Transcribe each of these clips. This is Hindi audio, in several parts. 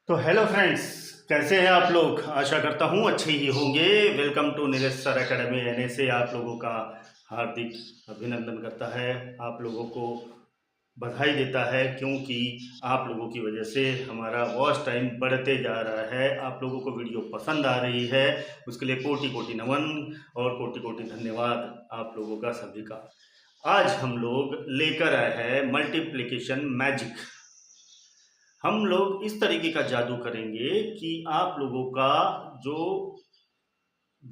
तो हेलो फ्रेंड्स, कैसे हैं आप लोग। आशा करता हूँ अच्छे ही होंगे। Welcome to Nilesh sir academy एनए से आप लोगों का हार्दिक अभिनंदन करता है, आप लोगों को बधाई देता है, क्योंकि आप लोगों की वजह से हमारा वॉच टाइम बढ़ते जा रहा है। आप लोगों को वीडियो पसंद आ रही है, उसके लिए कोटि कोटि नमन और कोटि कोटि धन्यवाद आप लोगों का सभी का। आज हम लोग लेकर आए हैं मल्टीप्लिकेशन मैजिक। हम लोग इस तरीके का जादू करेंगे कि आप लोगों का जो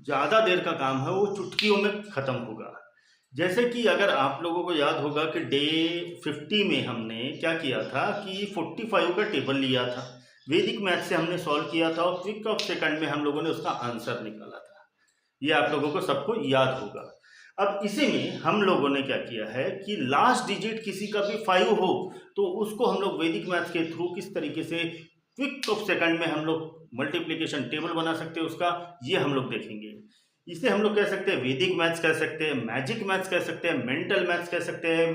ज़्यादा देर का काम है वो चुटकियों में ख़त्म होगा। जैसे कि अगर आप लोगों को याद होगा कि डे 50 में हमने क्या किया था कि 45 का टेबल लिया था, वैदिक मैथ से हमने सॉल्व किया था और क्विक ऑफ सेकंड में हम लोगों ने उसका आंसर निकाला था। ये आप लोगों को सबको याद होगा। अब इसी में हम लोगों ने क्या किया है कि लास्ट डिजिट किसी का भी 5 हो तो उसको हम लोग वैदिक मैथ के थ्रू किस तरीके से क्विक ऑफ सेकंड में हम लोग मल्टीप्लिकेशन टेबल बना सकते हैं उसका, ये हम लोग देखेंगे। इसे हम लोग कह सकते हैं वैदिक मैथ्स कह सकते हैं, मैजिक मैथ्स कह सकते हैं, मेंटल मैथ्स कह सकते हैं,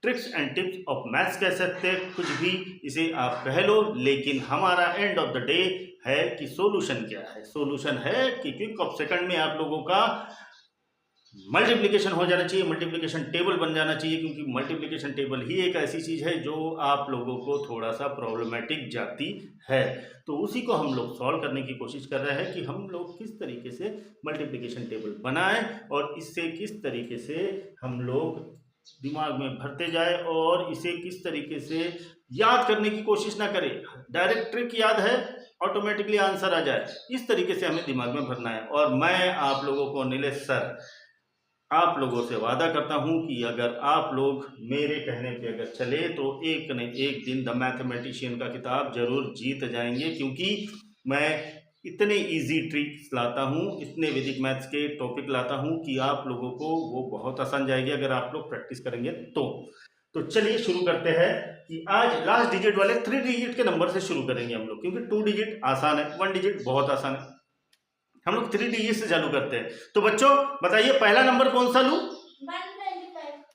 tricks and tips of maths कह सकते हैं, कुछ भी इसे आप कह लो। लेकिन हमारा एंड ऑफ द डे है कि सॉल्यूशन क्या है। सॉल्यूशन है कि क्विक ऑफ सेकंड में आप लोगों का मल्टीप्लिकेशन हो जाना चाहिए, मल्टीप्लिकेशन टेबल बन जाना चाहिए, क्योंकि मल्टीप्लिकेशन टेबल ही एक ऐसी चीज़ है जो आप लोगों को थोड़ा सा प्रॉब्लमेटिक जाती है। तो उसी को हम लोग सॉल्व करने की कोशिश कर रहे हैं कि हम लोग किस तरीके से मल्टीप्लिकेशन टेबल बनाएं और इससे किस तरीके से हम लोग दिमाग में भरते जाए और इसे किस तरीके से याद करने की कोशिश ना करें। डायरेक्ट ट्रिक याद है, ऑटोमेटिकली आंसर आ जाए, इस तरीके से हमें दिमाग में भरना है। और मैं आप लोगों को नीलेश सर आप लोगों से वादा करता हूं कि अगर आप लोग मेरे कहने पे अगर चले तो एक न एक दिन द मैथमेटिशियन का किताब जरूर जीत जाएंगे, क्योंकि मैं इतने इजी ट्रिक्स लाता हूं, इतने वैदिक मैथ्स के टॉपिक लाता हूं कि आप लोगों को वो बहुत आसान जाएगी अगर आप लोग प्रैक्टिस करेंगे तो चलिए शुरू करते हैं कि आज लास्ट डिजिट वाले 3 डिजिट के नंबर से शुरू करेंगे हम लोग, क्योंकि 2 डिजिट आसान है, 1 डिजिट बहुत आसान है। हम लोग 3 डिजिट से चालू करते हैं। तो बच्चों बताइए पहला नंबर कौन सा लूं?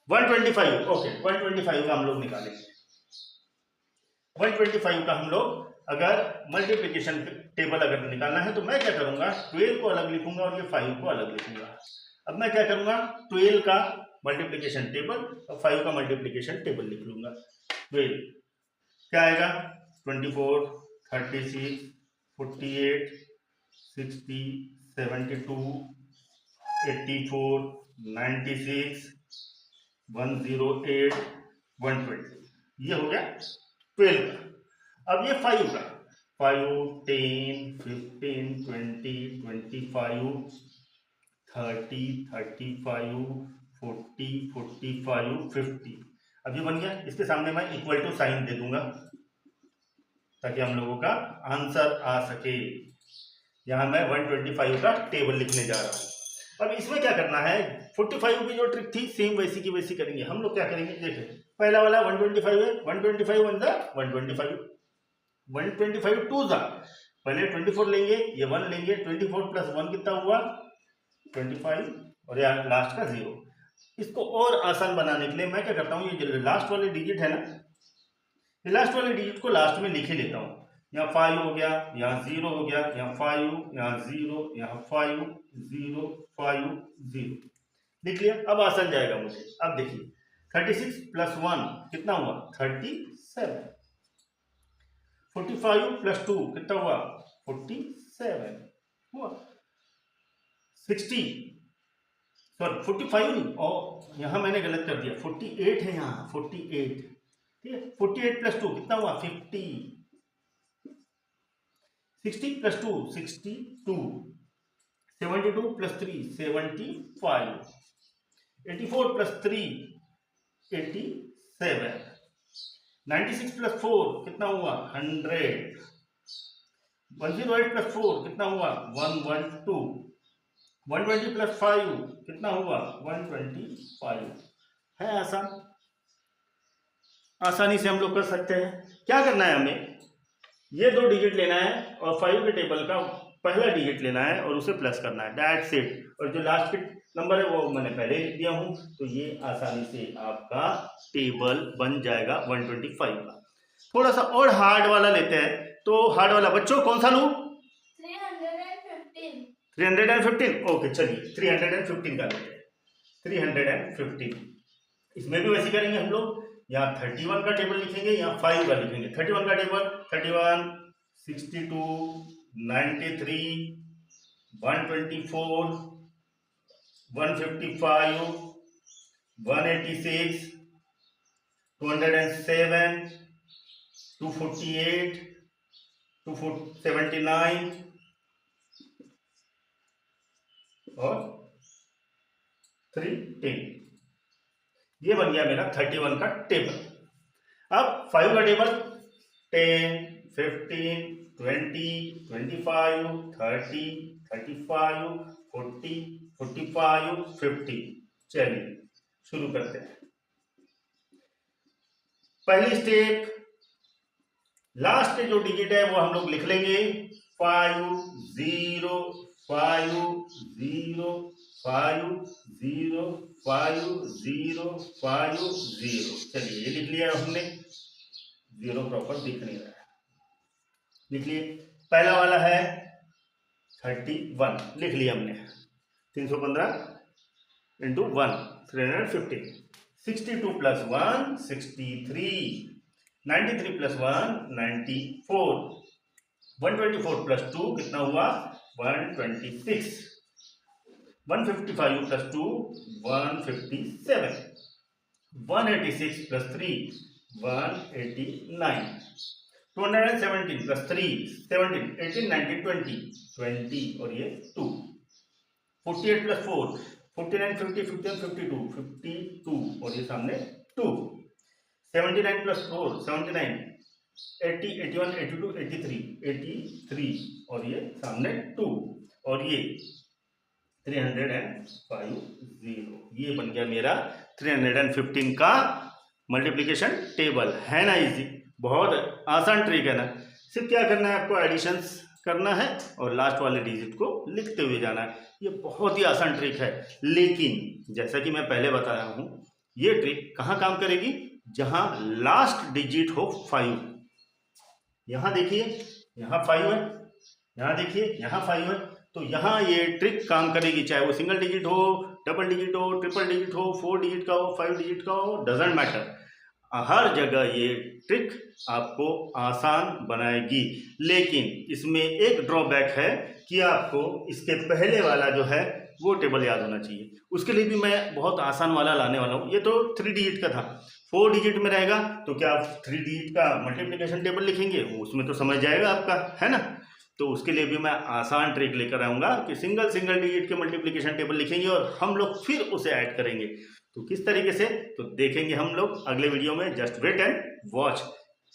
125। ओके, 125 का हम लोग निकालेंगे। 125 का हम लोग अगर मल्टीप्लिकेशन टेबल अगर निकालना है तो मैं क्या करूंगा, 12 को अलग लिखूंगा और ये 5 को अलग लिखूंगा। अब मैं क्या करूंगा, 12 का मल्टीप्लिकेशन टेबल और 5 का मल्टीप्लिकेशन टेबल लिख लूंगा। 12 क्या आएगा, 24, 36, 48, 60, 72, 84, 96, 108, 120, ये हो गया 12 का। अब ये 5 का, 5, 10, 15, 20, 25, 30, 35, 40, 45, 50। अब ये बन गया। इसके सामने मैं इक्वल टू साइन दे दूंगा ताकि हम लोगों का आंसर आ सके। यहाँ मैं 125 का टेबल लिखने जा रहा हूँ। अब इसमें क्या करना है, 45 की जो ट्रिक थी सेम वैसी की वैसी करेंगे। हम लोग क्या करेंगे, देखें पहला वाला 125 है, 125 वन जा 125, 125 टू जा, पहले 24 लेंगे, ये 1 लेंगे, 24 प्लस 1 कितना हुआ 25, और यहाँ लास्ट का 0। इसको और आसान बनाने के लिए मैं क्या करता हूँ, ये जो लास्ट वाले डिजिट है ना, ये लास्ट वाले डिजिट को लास्ट में लिख ही लेता हूँ। यहाँ 5 हो गया, यहाँ 0 हो गया, यहाँ 5, यहाँ 0, यहाँ 5, 0, 5, 0 लिख लिया। अब आसान जाएगा मुझे। अब देखिए 36 प्लस 1 कितना हुआ 37, 45 प्लस 2 कितना हुआ 47 हुआ, 60 सॉरी 45 नहीं, और यहाँ मैंने गलत कर दिया, 48 है यहाँ 48, ठीक है। 48 प्लस 2 कितना हुआ 50, 60 प्लस 2 62, 72 प्लस 3 75, 84 प्लस 3 87, 96 प्लस 4 कितना हुआ 100, 108 प्लस 4 कितना हुआ 112, 120 प्लस 5 कितना हुआ 125। है आसान, आसानी से हम लोग कर सकते हैं। क्या करना है, हमें ये 2 डिजिट लेना है और 5 के टेबल का पहला डिजिट लेना है और उसे प्लस करना है, दैट्स इट। और जो लास्ट के नंबर है वो मैंने पहले ही लिख दिया हूं, तो ये आसानी से आपका टेबल बन जाएगा 125 का। थोड़ा सा और हार्ड वाला लेते हैं, तो हार्ड वाला बच्चों कौन सा लूँ? 315। 315 ओके, चलिए 315 का लेते हैं। 315 इसमें भी वैसे करेंगे हम लोग। यहाँ 31 का टेबल लिखेंगे, यहाँ 5 का लिखेंगे। 31 का टेबल 31, 62, 93, 124, 155, 186, 207, 248, 279 और 310। ये बन गया मेरा 31 का टेबल। अब 5 का टेबल 10, 15, 20, 25, 30, 35, 40, 45, 50। चलिए शुरू करते हैं। पहली स्टेप, लास्ट जो डिजिट है वो हम लोग लिख लेंगे 5 0 5 0 5 0 5 0 5 0। चलिए ये लिख लिया हमने, 0 प्रॉपर दिख नहीं रहा है, लिख लिए। पहला वाला है 31, लिख लिया हमने। 315 इंटू 1 315। 62 प्लस 1 63, 93 प्लस 1 94, 124 प्लस 2 कितना हुआ 126, 155 प्लस 2 157, 186 प्लस 3 189, 217 प्लस 3 17, 18 19 20 और ये 2, 48 प्लस 4 49 50 51 52 52 और ये सामने 2, 79 प्लस 4 79, 80 81 82 83 83 और ये सामने 2 और ये 350। ये बन गया मेरा 315 का मल्टीप्लिकेशन टेबल। है ना इजी, बहुत आसान ट्रिक है ना। सिर्फ क्या करना है आपको, एडिशंस करना है और लास्ट वाले डिजिट को लिखते हुए जाना है। ये बहुत ही आसान ट्रिक है, लेकिन जैसा कि मैं पहले बताया हूँ, ये ट्रिक कहाँ काम करेगी, जहां लास्ट डिजिट हो 5। यहां देखिए यहाँ 5 है, यहाँ देखिए यहाँ 5 है, तो यहाँ ये ट्रिक काम करेगी, चाहे वो सिंगल डिजिट हो, डबल डिजिट हो, ट्रिपल डिजिट हो, 4 डिजिट का हो, 5 डिजिट का हो, डजेंट मैटर, हर जगह ये ट्रिक आपको आसान बनाएगी। लेकिन इसमें एक ड्रॉबैक है कि आपको इसके पहले वाला जो है वो टेबल याद होना चाहिए। उसके लिए भी मैं बहुत आसान वाला लाने वाला हूँ। ये तो 3 डिजिट का था, 4 डिजिट में रहेगा तो क्या आप 3 डिजिट का मल्टीप्लिकेशन टेबल लिखेंगे, उसमें तो समझ जाएगा आपका, है ना। तो उसके लिए भी मैं आसान ट्रिक लेकर आऊँगा कि सिंगल डिजिट के मल्टीप्लिकेशन टेबल लिखेंगे और हम लोग फिर उसे ऐड करेंगे। तो किस तरीके से, तो देखेंगे हम लोग अगले वीडियो में। Just wait and watch.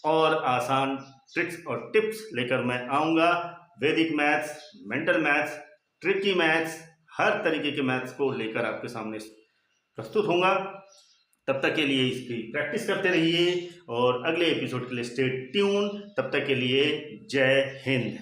और आसान ट्रिक्स और टिप्स लेकर मैं आऊँगा। Vedic maths, mental maths, tricky maths, हर तरीके के मैथ्स को लेकर आपके सामने प्रस्तुत होऊंगा। तब तक के लिए इसकी प्रैक्टिस करते रहिए और अगले एपिसोड के लिए स्टे ट्यून। तब तक के लिए जय हिंद।